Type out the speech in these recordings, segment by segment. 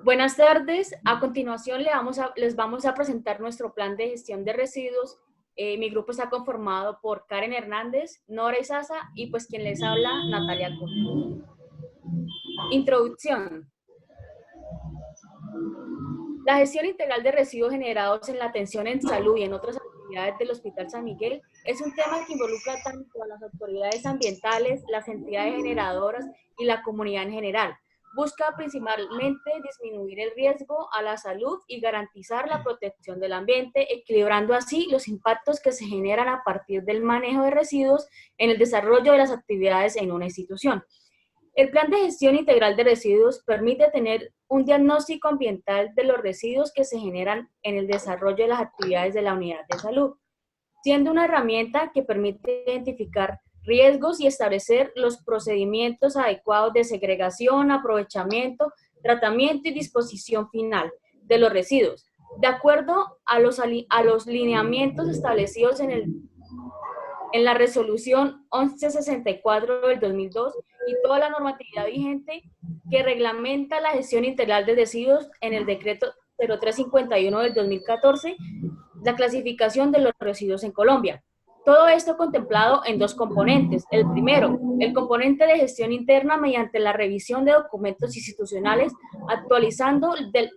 Buenas tardes. A continuación les vamos a presentar nuestro plan de gestión de residuos. Mi grupo está conformado por Karen Hernández, Nora Isaza y pues quien les habla, Natalia Cunha. Introducción. La gestión integral de residuos generados en la atención en salud y en otras actividades del Hospital San Miguel es un tema que involucra tanto a las autoridades ambientales, las entidades generadoras y la comunidad en general. Busca principalmente disminuir el riesgo a la salud y garantizar la protección del ambiente, equilibrando así los impactos que se generan a partir del manejo de residuos en el desarrollo de las actividades en una institución. El Plan de Gestión Integral de Residuos permite tener un diagnóstico ambiental de los residuos que se generan en el desarrollo de las actividades de la unidad de salud, siendo una herramienta que permite identificar riesgos y establecer los procedimientos adecuados de segregación, aprovechamiento, tratamiento y disposición final de los residuos, de acuerdo a los lineamientos establecidos en la resolución 1164 del 2002 y toda la normatividad vigente que reglamenta la gestión integral de residuos en el decreto 0351 del 2014, la clasificación de los residuos en Colombia. Todo esto contemplado en dos componentes. El primero, el componente de gestión interna mediante la revisión de documentos institucionales, actualización de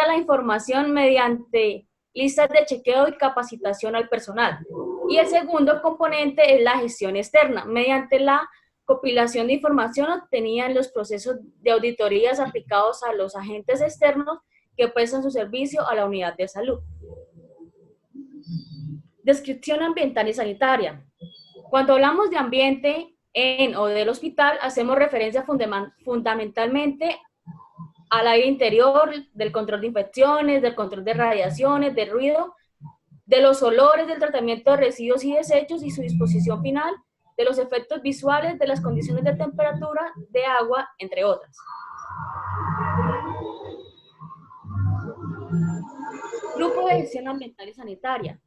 la información mediante listas de chequeo y capacitación al personal. Y el segundo componente es la gestión externa, mediante la compilación de información obtenida en los procesos de auditorías aplicados a los agentes externos que prestan su servicio a la unidad de salud. Descripción ambiental y sanitaria. Cuando hablamos de ambiente en o del hospital, hacemos referencia fundamentalmente al aire interior, del control de infecciones, del control de radiaciones, de ruido, de los olores, del tratamiento de residuos y desechos y su disposición final, de los efectos visuales, de las condiciones de temperatura, de agua, entre otras. Grupo de gestión ambiental y sanitaria.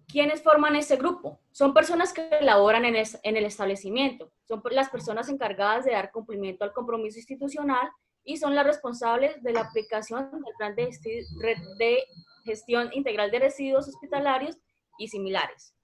¿Quiénes forman este grupo? Son personas que laboran en el establecimiento, son las personas encargadas de dar cumplimiento al compromiso institucional y son las responsables de la aplicación del plan de gestión integral de residuos hospitalarios y similares.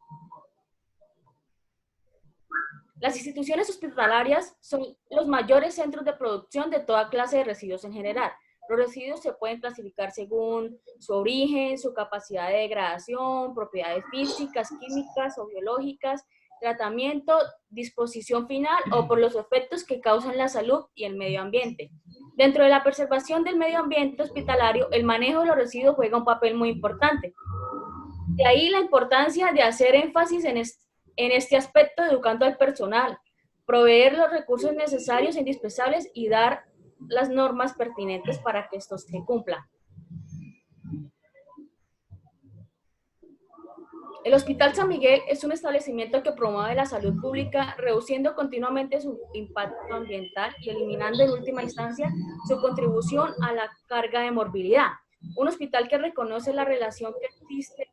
Las instituciones hospitalarias son los mayores centros de producción de toda clase de residuos en general. Los residuos se pueden clasificar según su origen, su capacidad de degradación, propiedades físicas, químicas o biológicas, tratamiento, disposición final o por los efectos que causan la salud y el medio ambiente. Dentro de la preservación del medio ambiente hospitalario, el manejo de los residuos juega un papel muy importante. De ahí la importancia de hacer énfasis en este aspecto, educando al personal, proveer los recursos necesarios e indispensables y dar las normas pertinentes para que estos se cumplan. El Hospital San Miguel es un establecimiento que promueve la salud pública, reduciendo continuamente su impacto ambiental y eliminando en última instancia su contribución a la carga de morbilidad. Un hospital que reconoce la relación que existe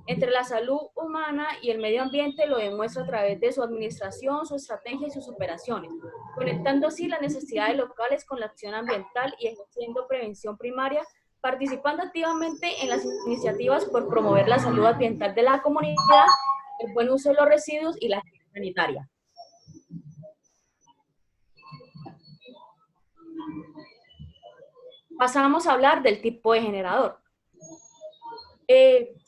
entre la salud humana y el medio ambiente lo demuestra a través de su administración, su estrategia y sus operaciones, conectando así las necesidades locales con la acción ambiental y ejerciendo prevención primaria, participando activamente en las iniciativas por promover la salud ambiental de la comunidad, el buen uso de los residuos y la gestión sanitaria. Pasamos a hablar del tipo de generador.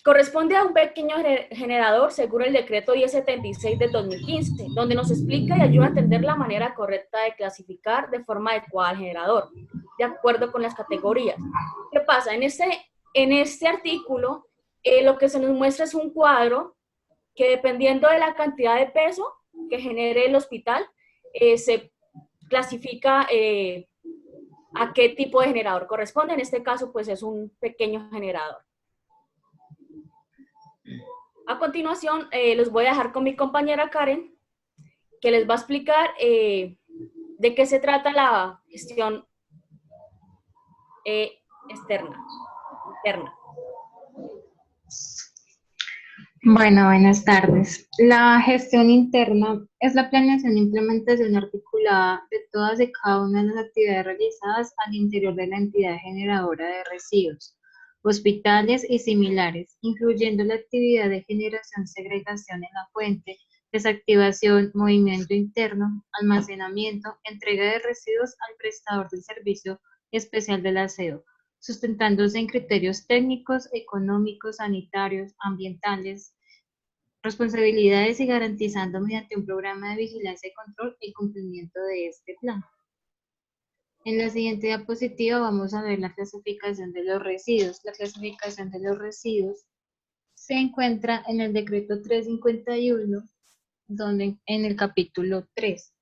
Corresponde a un pequeño generador según el decreto 1076 de 2015, donde nos explica y ayuda a entender la manera correcta de clasificar de forma adecuada al generador, de acuerdo con las categorías. ¿Qué pasa? En este artículo, lo que se nos muestra es un cuadro que dependiendo de la cantidad de peso que genere el hospital, se clasifica a qué tipo de generador corresponde. En este caso, pues es un pequeño generador. A continuación, los voy a dejar con mi compañera Karen, que les va a explicar de qué se trata la gestión interna. Bueno, buenas tardes. La gestión interna es la planeación e implementación articulada acumulada de todas y cada una de las actividades realizadas al interior de la entidad generadora de residuos, hospitales y similares, incluyendo la actividad de generación, segregación en la fuente, desactivación, movimiento interno, almacenamiento, entrega de residuos al prestador del servicio especial del aseo, sustentándose en criterios técnicos, económicos, sanitarios, ambientales, responsabilidades y garantizando mediante un programa de vigilancia y control el cumplimiento de este plan. En la siguiente diapositiva vamos a ver la clasificación de los residuos. La clasificación de los residuos se encuentra en el decreto 351, donde en el capítulo 3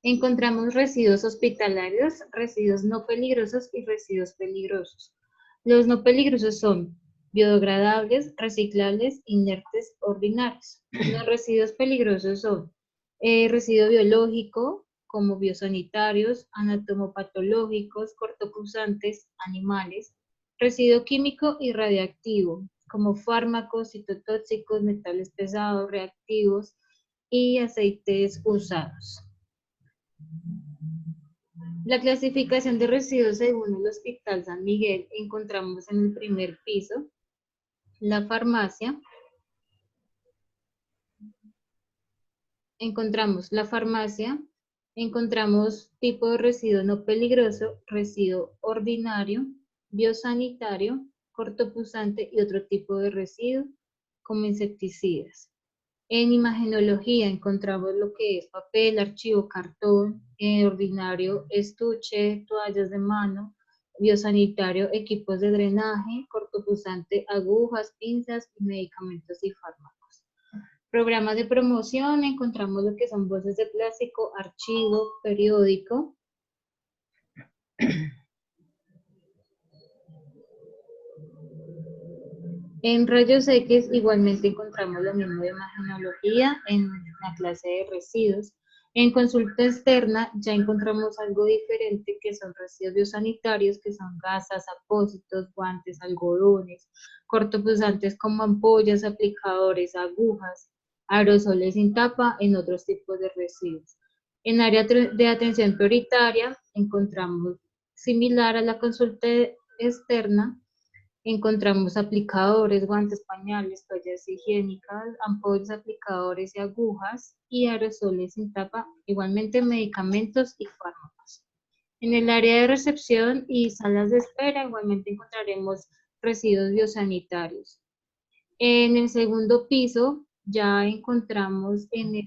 encontramos residuos hospitalarios, residuos no peligrosos y residuos peligrosos. Los no peligrosos son biodegradables, reciclables, inertes, ordinarios. Los residuos peligrosos son residuo biológico, como biosanitarios, anatomopatológicos, cortopulsantes, animales, residuo químico y radiactivo, como fármacos, citotóxicos, metales pesados, reactivos y aceites usados. La clasificación de residuos según el Hospital San Miguel encontramos en el primer piso la farmacia. Encontramos tipo de residuo no peligroso, residuo ordinario, biosanitario, cortopulsante y otro tipo de residuo como insecticidas. En imagenología encontramos lo que es papel, archivo, cartón, ordinario, estuche, toallas de mano, biosanitario, equipos de drenaje, cortopulsante, agujas, pinzas, medicamentos y fármacos. Programas de promoción, encontramos lo que son bolsas de plástico, archivo, periódico. En rayos X igualmente encontramos lo mismo de imagenología en la clase de residuos. En consulta externa ya encontramos algo diferente que son residuos biosanitarios, que son gasas, apósitos, guantes, algodones, cortopulsantes como ampollas, aplicadores, agujas, aerosoles sin tapa, en otros tipos de residuos. En área de atención prioritaria encontramos similar a la consulta externa, encontramos aplicadores, guantes, pañales, toallas higiénicas, ampollas, aplicadores y agujas y aerosoles sin tapa, igualmente medicamentos y fármacos. En el área de recepción y salas de espera igualmente encontraremos residuos biosanitarios. En el segundo piso ya encontramos en el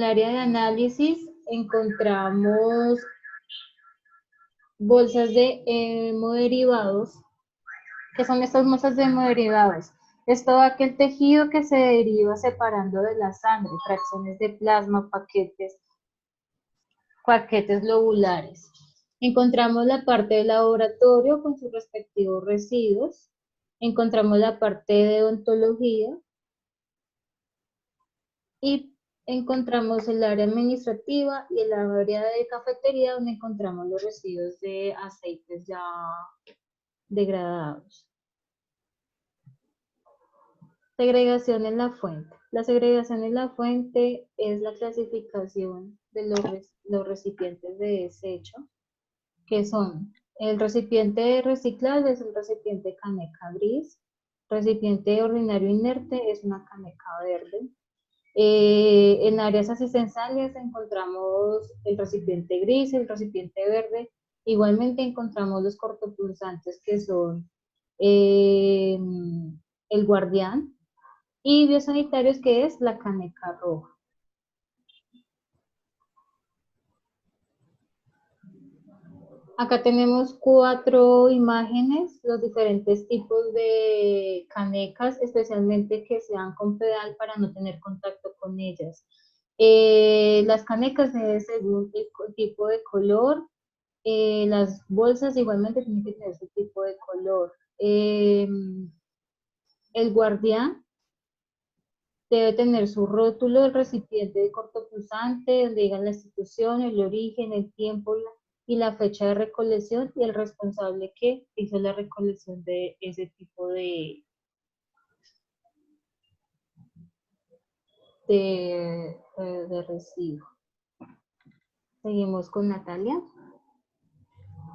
área de análisis encontramos bolsas de hemoderivados. ¿Qué son estas bolsas de hemoderivados? Es todo aquel tejido que se deriva separando de la sangre, fracciones de plasma, paquetes lobulares. Encontramos la parte del laboratorio con sus respectivos residuos. Encontramos la parte de odontología. Y encontramos el área administrativa y el área de cafetería, donde encontramos los residuos de aceites ya degradados. Segregación en la fuente. La segregación en la fuente es la clasificación de los recipientes de desecho, que son el recipiente reciclable, es el recipiente caneca gris, recipiente ordinario inerte es una caneca verde. En áreas asistenciales encontramos el recipiente gris, el recipiente verde. Igualmente encontramos los cortopulsantes que son el guardián y biosanitarios que es la caneca roja. Acá tenemos 4 imágenes, los diferentes tipos de canecas, especialmente que sean con pedal para no tener contacto con ellas. Las canecas es según el tipo de color, las bolsas igualmente tienen que tener su tipo de color. El guardián debe tener su rótulo del recipiente de cortopulsante, donde diga la institución, el origen, el tiempo y la fecha de recolección y el responsable que hizo la recolección de ese tipo de residuo. Seguimos con Natalia.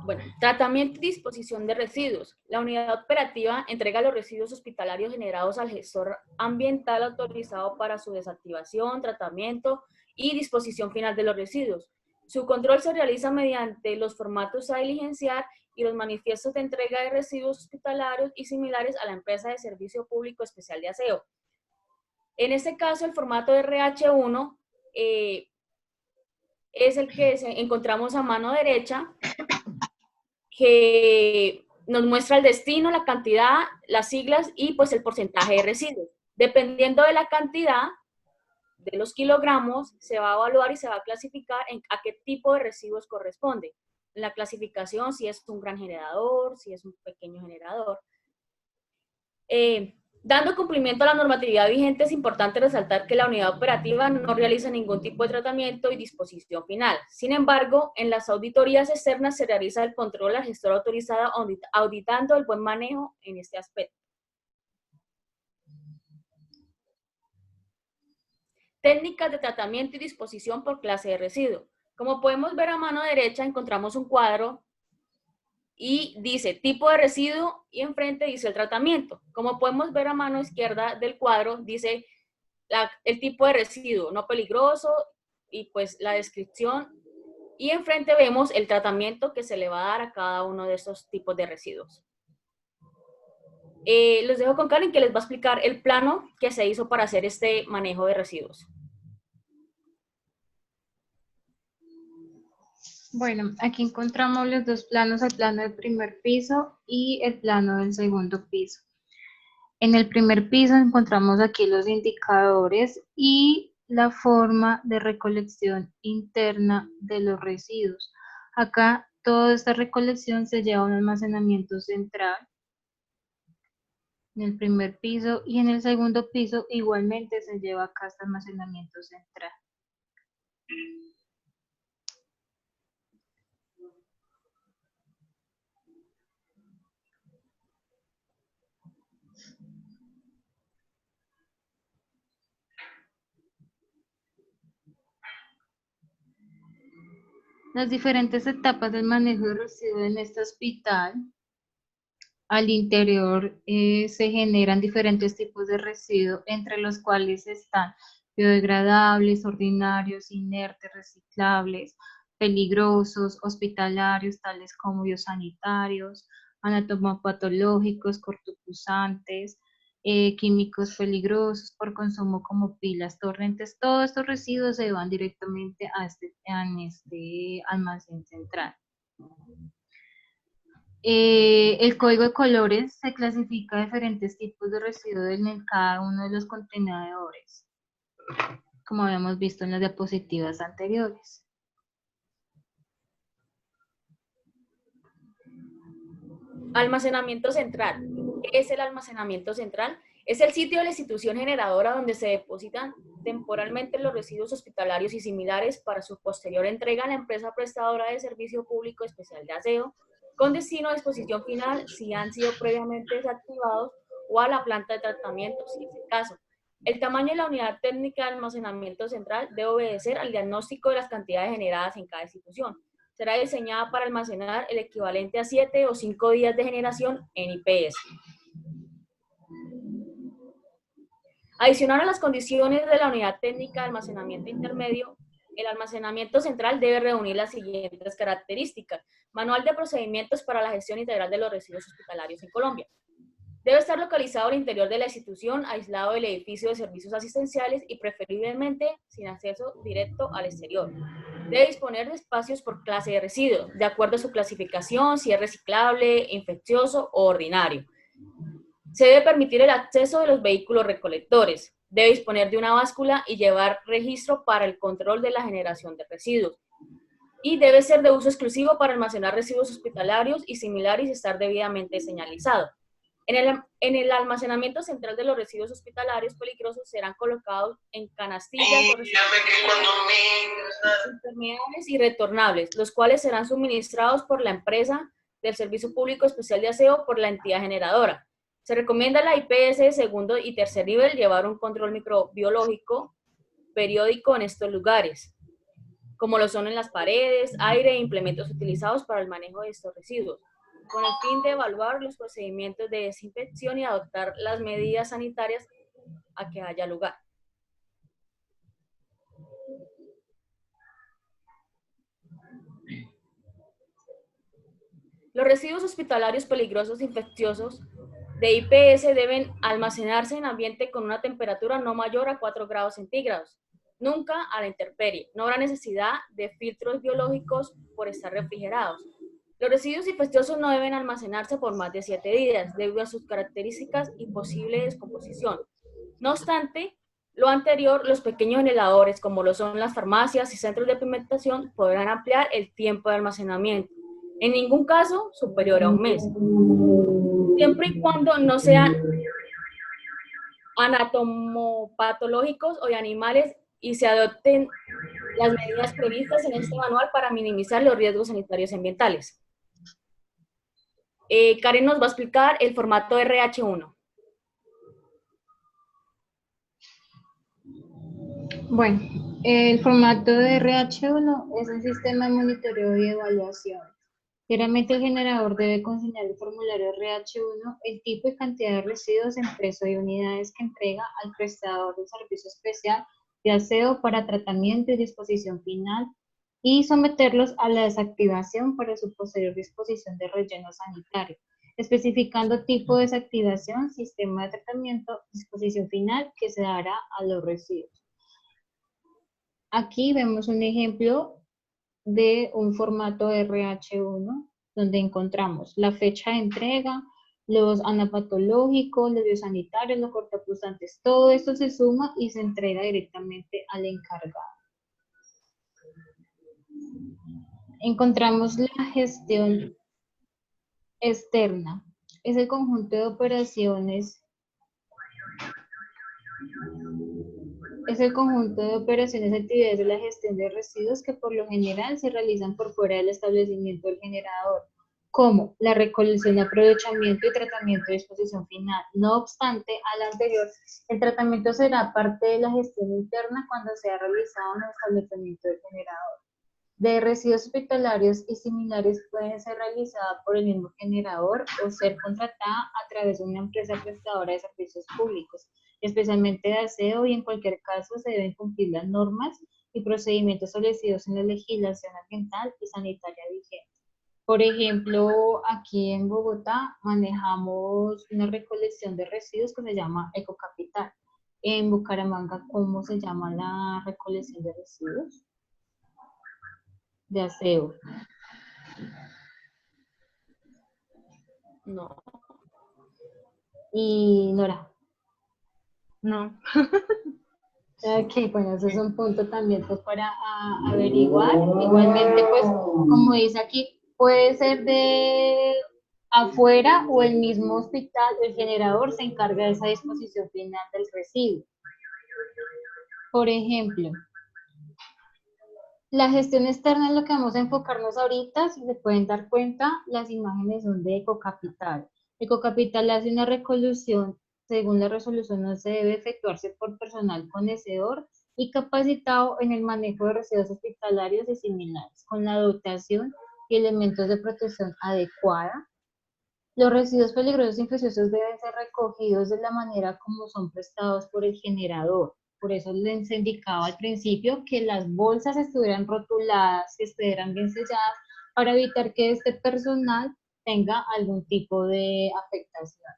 Bueno, tratamiento y disposición de residuos. La unidad operativa entrega los residuos hospitalarios generados al gestor ambiental autorizado para su desactivación, tratamiento y disposición final de los residuos. Su control se realiza mediante los formatos a diligenciar y los manifiestos de entrega de residuos hospitalarios y similares a la empresa de servicio público especial de aseo. En este caso, el formato RH1 es el que encontramos a mano derecha, que nos muestra el destino, la cantidad, las siglas y pues el porcentaje de residuos. Dependiendo de la cantidad de los kilogramos, se va a evaluar y se va a clasificar a qué tipo de residuos corresponde. En la clasificación, si es un gran generador, si es un pequeño generador. Dando cumplimiento a la normatividad vigente, es importante resaltar que la unidad operativa no realiza ningún tipo de tratamiento y disposición final. Sin embargo, en las auditorías externas se realiza el control al gestor autorizado auditando el buen manejo en este aspecto. Técnicas de tratamiento y disposición por clase de residuo. Como podemos ver a mano derecha, encontramos un cuadro y dice tipo de residuo y enfrente dice el tratamiento. Como podemos ver a mano izquierda del cuadro, dice el tipo de residuo no peligroso y pues la descripción. Y enfrente vemos el tratamiento que se le va a dar a cada uno de estos tipos de residuos. Los dejo con Karen, que les va a explicar el plano que se hizo para hacer este manejo de residuos. Bueno, aquí encontramos los dos planos, el plano del primer piso y el plano del segundo piso. En el primer piso encontramos aquí los indicadores y la forma de recolección interna de los residuos. Acá toda esta recolección se lleva a un almacenamiento central en el primer piso y en el segundo piso igualmente se lleva acá este almacenamiento central. Las diferentes etapas del manejo de residuos en este hospital. Al interior se generan diferentes tipos de residuos, entre los cuales están biodegradables, ordinarios, inertes, reciclables, peligrosos, hospitalarios, tales como biosanitarios, anatomopatológicos, cortopulsantes, químicos peligrosos por consumo como pilas, torrentes. Todos estos residuos se van directamente a este almacén central. El código de colores se clasifica diferentes tipos de residuos en cada uno de los contenedores, como habíamos visto en las diapositivas anteriores. Almacenamiento central. ¿Qué es el almacenamiento central? Es el sitio de la institución generadora donde se depositan temporalmente los residuos hospitalarios y similares para su posterior entrega a la empresa prestadora de servicio público especial de aseo, con destino a disposición final si han sido previamente desactivados o a la planta de tratamiento, si es el caso. El tamaño de la unidad técnica de almacenamiento central debe obedecer al diagnóstico de las cantidades generadas en cada institución. Será diseñada para almacenar el equivalente a 7 o 5 días de generación en IPS. Adicional a las condiciones de la unidad técnica de almacenamiento intermedio, el almacenamiento central debe reunir las siguientes características. Manual de procedimientos para la gestión integral de los residuos hospitalarios en Colombia. Debe estar localizado al interior de la institución, aislado del edificio de servicios asistenciales y preferiblemente sin acceso directo al exterior. Debe disponer de espacios por clase de residuo, de acuerdo a su clasificación, si es reciclable, infeccioso o ordinario. Se debe permitir el acceso de los vehículos recolectores. Debe disponer de una báscula y llevar registro para el control de la generación de residuos. Y debe ser de uso exclusivo para almacenar residuos hospitalarios y similares y estar debidamente señalizado. En el almacenamiento central de los residuos hospitalarios peligrosos serán colocados en canastillas o impermeables y retornables, los cuales serán suministrados por la empresa del Servicio Público Especial de Aseo por la entidad generadora. Se recomienda a la IPS de segundo y tercer nivel llevar un control microbiológico periódico en estos lugares, como lo son en las paredes, aire e implementos utilizados para el manejo de estos residuos, con el fin de evaluar los procedimientos de desinfección y adoptar las medidas sanitarias a que haya lugar. Los residuos hospitalarios peligrosos infecciosos de IPS deben almacenarse en ambiente con una temperatura no mayor a 4 grados centígrados, nunca a la intemperie. No habrá necesidad de filtros biológicos por estar refrigerados. Los residuos infecciosos no deben almacenarse por más de 7 días debido a sus características y posible descomposición. No obstante, lo anterior, los pequeños generadores, como lo son las farmacias y centros de pigmentación, podrán ampliar el tiempo de almacenamiento. En ningún caso superior a un mes, siempre y cuando no sean anatomopatológicos o de animales y se adopten las medidas previstas en este manual para minimizar los riesgos sanitarios y ambientales. Karen nos va a explicar el formato RH1. Bueno, el formato de RH1 es un sistema de monitoreo y evaluación. Diariamente el generador debe consignar el formulario RH1, el tipo y cantidad de residuos en peso y unidades que entrega al prestador de servicio especial de aseo para tratamiento y disposición final y someterlos a la desactivación para su posterior disposición de relleno sanitario, especificando tipo de desactivación, sistema de tratamiento, disposición final que se dará a los residuos. Aquí vemos un ejemplo de un formato RH1 donde encontramos la fecha de entrega, los anapatológicos, los biosanitarios, los cortopulsantes, todo esto se suma y se entrega directamente al encargado. Encontramos la gestión externa, es el conjunto de operaciones y actividades de la gestión de residuos que por lo general se realizan por fuera del establecimiento del generador, como la recolección, aprovechamiento y tratamiento de disposición final. No obstante, al anterior, el tratamiento será parte de la gestión interna cuando sea realizado en el establecimiento del generador. De residuos hospitalarios y similares pueden ser realizadas por el mismo generador o ser contratada a través de una empresa prestadora de servicios públicos, especialmente de aseo, y en cualquier caso se deben cumplir las normas y procedimientos establecidos en la legislación ambiental y sanitaria vigente. Por ejemplo, aquí en Bogotá manejamos una recolección de residuos que se llama Ecocapital. En Bucaramanga, ¿cómo se llama la recolección de residuos? De aseo. No. Y Nora. No. Ok, bueno, eso es un punto también pues, para averiguar. Igualmente, pues, como dice aquí, puede ser de afuera o el mismo hospital, el generador se encarga de esa disposición final del residuo. Por ejemplo, la gestión externa es lo que vamos a enfocarnos ahorita. Si se pueden dar cuenta, las imágenes son de Ecocapital. Ecocapital hace una recolución, según la resolución, no se debe efectuarse por personal conocedor y capacitado en el manejo de residuos hospitalarios y similares, con la dotación y elementos de protección adecuada. Los residuos peligrosos e infecciosos deben ser recogidos de la manera como son prestados por el generador. Por eso les indicaba al principio que las bolsas estuvieran rotuladas, que estuvieran bien selladas, para evitar que este personal tenga algún tipo de afectación.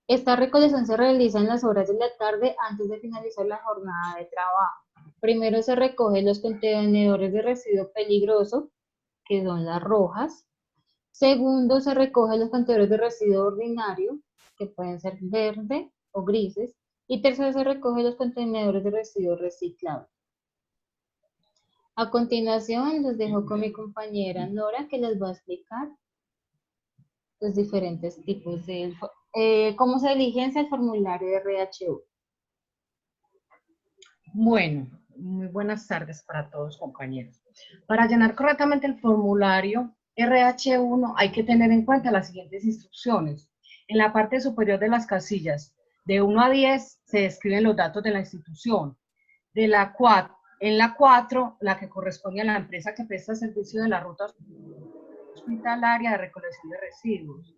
Esta recolección se realiza en las horas de la tarde antes de finalizar la jornada de trabajo. Primero se recogen los contenedores de residuo peligroso, que son las rojas. Segundo, se recogen los contenedores de residuo ordinario, que pueden ser verde o grises. Y tercero, se recogen los contenedores de residuo reciclable. A continuación, los dejo con mi compañera Nora, que les va a explicar los diferentes tipos de ¿Cómo se diligencia el formulario de RHU? Bueno, muy buenas tardes para todos, compañeros. Para llenar correctamente el formulario RH1 hay que tener en cuenta las siguientes instrucciones. En la parte superior de las casillas, de 1 a 10, se describen los datos de la institución. En la 4, la que corresponde a la empresa que presta servicio de la ruta hospitalaria de recolección de residuos.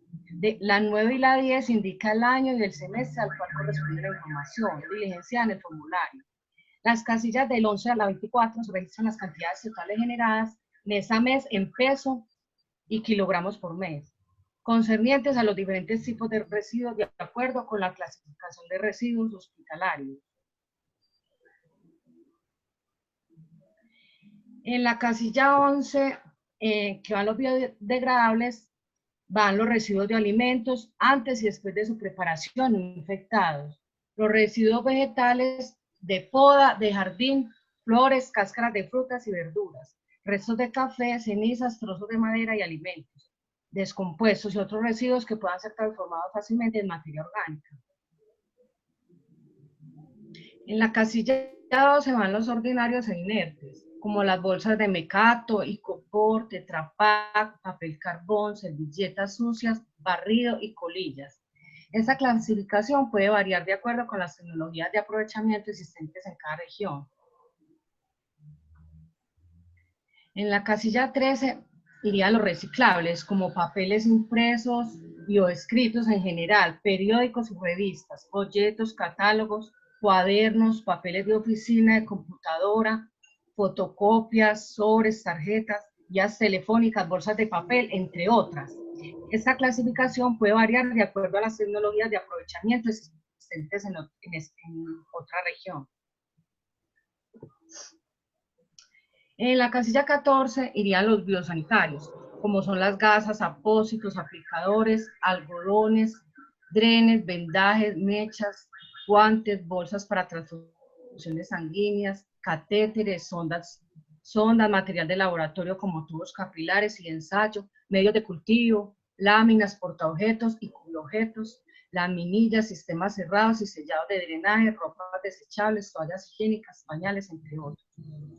La 9 y la 10 indica el año y el semestre al cual corresponde la información diligenciada en el formulario. Las casillas del 11 a la 24 se registran las cantidades totales generadas mes a mes en peso y kilogramos por mes, concernientes a los diferentes tipos de residuos de acuerdo con la clasificación de residuos hospitalarios. En la casilla 11, que van los biodegradables, van los residuos de alimentos antes y después de su preparación infectados, los residuos vegetales de poda, de jardín, flores, cáscaras de frutas y verduras, restos de café, cenizas, trozos de madera y alimentos, descompuestos y otros residuos que puedan ser transformados fácilmente en materia orgánica. En la casilla 12 van los ordinarios e inertes, como las bolsas de mecato, icopor, tetrapac, papel carbón, servilletas sucias, barrido y colillas. Esta clasificación puede variar de acuerdo con las tecnologías de aprovechamiento existentes en cada región. En la casilla 13 irían los reciclables, como papeles impresos y o escritos en general, periódicos y revistas, folletos, catálogos, cuadernos, papeles de oficina, de computadora, fotocopias, sobres, tarjetas, guías telefónicas, bolsas de papel, entre otras. Esta clasificación puede variar de acuerdo a las tecnologías de aprovechamiento existentes en otra región. En la casilla 14 irían los biosanitarios, como son las gasas, apósitos, aplicadores, algodones, drenes, vendajes, mechas, guantes, bolsas para transfusiones sanguíneas, catéteres, sondas, material de laboratorio como tubos capilares y de ensayo, medios de cultivo, láminas, portaobjetos y cubreobjetos, laminillas, sistemas cerrados y sellados de drenaje, ropas desechables, toallas higiénicas, pañales, entre otros.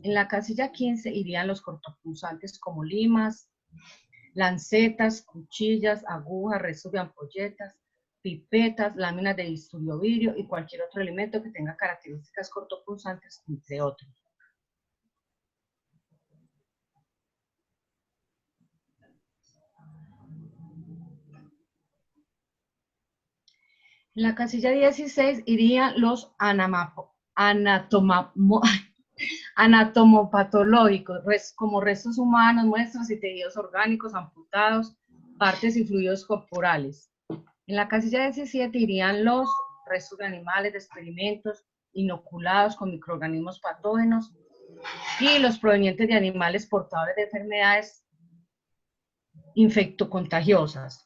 En la casilla 15 irían los cortopunzantes como limas, lancetas, cuchillas, agujas, restos de ampolletas, pipetas, láminas de bisturí vidrio y cualquier otro elemento que tenga características cortopunzantes, entre otros. En la casilla 16 irían los anatomopatológicos, como restos humanos, muestras y tejidos orgánicos amputados, partes y fluidos corporales. En la casilla 17 irían los restos de animales, de experimentos inoculados con microorganismos patógenos y los provenientes de animales portadores de enfermedades infectocontagiosas.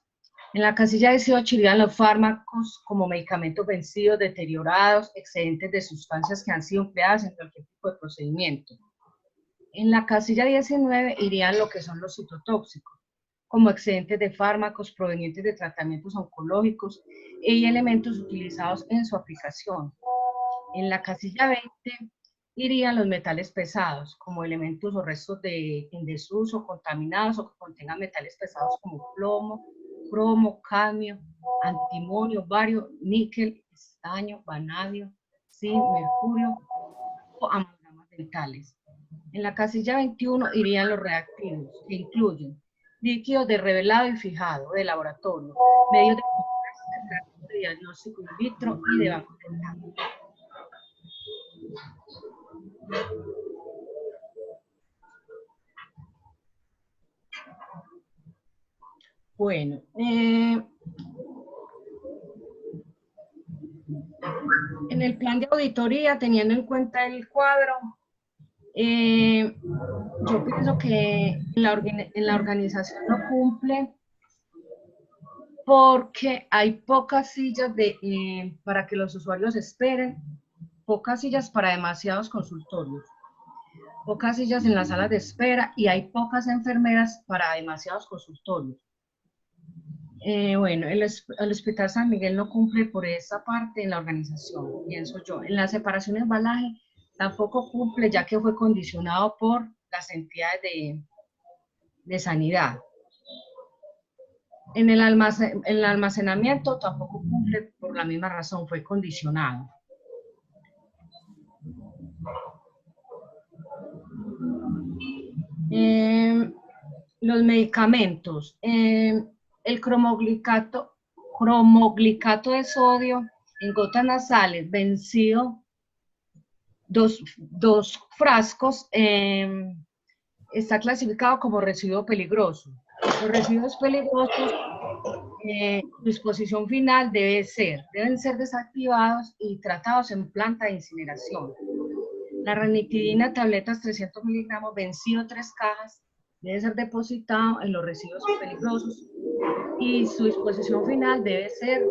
En la casilla 18 irían los fármacos como medicamentos vencidos, deteriorados, excedentes de sustancias que han sido empleadas en cualquier tipo de procedimiento. En la casilla 19 irían lo que son los citotóxicos, como excedentes de fármacos provenientes de tratamientos oncológicos y elementos utilizados en su aplicación. En la casilla 20 irían los metales pesados, como elementos o restos en desuso, contaminados o que contengan metales pesados como plomo, cromo, cadmio, antimonio, bario, níquel, estaño, vanadio, zinc, mercurio o amalgamas dentales. En la casilla 21 irían los reactivos, que incluyen líquidos de revelado y fijado de laboratorio, medios de diagnóstico in vitro y de banco dental. Bueno, en el plan de auditoría, teniendo en cuenta el cuadro, yo pienso que en la organización no cumple porque hay pocas sillas para que los usuarios esperen, pocas sillas para demasiados consultorios, pocas sillas en las salas de espera y hay pocas enfermeras para demasiados consultorios. Bueno, el Hospital San Miguel no cumple por esa parte en la organización, pienso yo. En la separación de embalaje tampoco cumple, ya que fue condicionado por las entidades de sanidad. En el almacenamiento tampoco cumple por la misma razón, fue condicionado. Los medicamentos. El cromoglicato de sodio en gotas nasales vencido, dos frascos, está clasificado como residuo peligroso. Los residuos peligrosos, su disposición final deben ser desactivados y tratados en planta de incineración. La ranitidina, tabletas 300 miligramos, vencido 3 cajas, debe ser depositado en los residuos peligrosos y su disposición final debe ser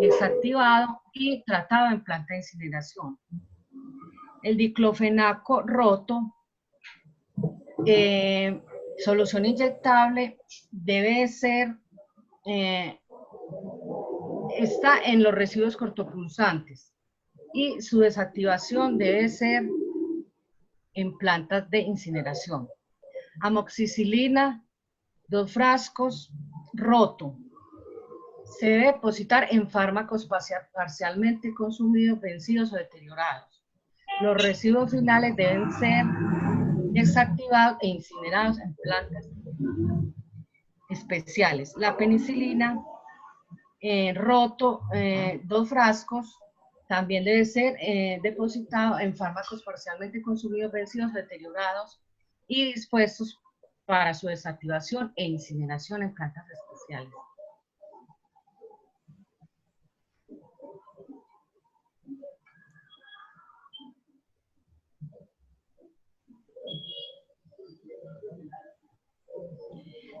desactivado y tratado en planta de incineración. El diclofenaco roto, solución inyectable, debe ser, está en los residuos cortopulsantes y su desactivación debe ser en plantas de incineración. Amoxicilina, 2 frascos, roto. Se debe depositar en fármacos parcialmente consumidos, vencidos o deteriorados. Los residuos finales deben ser desactivados e incinerados en plantas especiales. La penicilina, roto, 2 frascos, también debe ser depositado en fármacos parcialmente consumidos, vencidos, deteriorados y dispuestos para su desactivación e incineración en plantas especiales.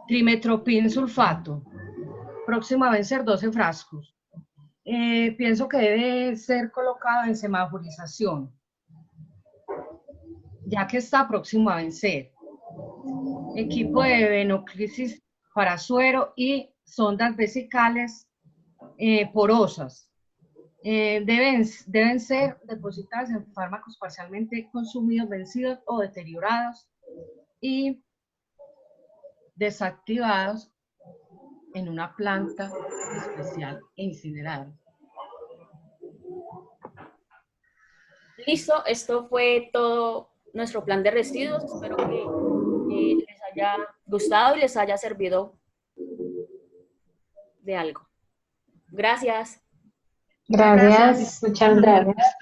Trimetropin sulfato, próximo a vencer 12 frascos. Pienso que debe ser colocado en semaforización, ya que está próximo a vencer. Equipo de venoclisis para suero y sondas vesicales porosas. Deben ser depositadas en fármacos parcialmente consumidos, vencidos o deteriorados y desactivados en una planta especial e incinerados. Listo, esto fue todo nuestro plan de residuos. Espero que les haya gustado y les haya servido de algo. Gracias. Gracias, muchas gracias.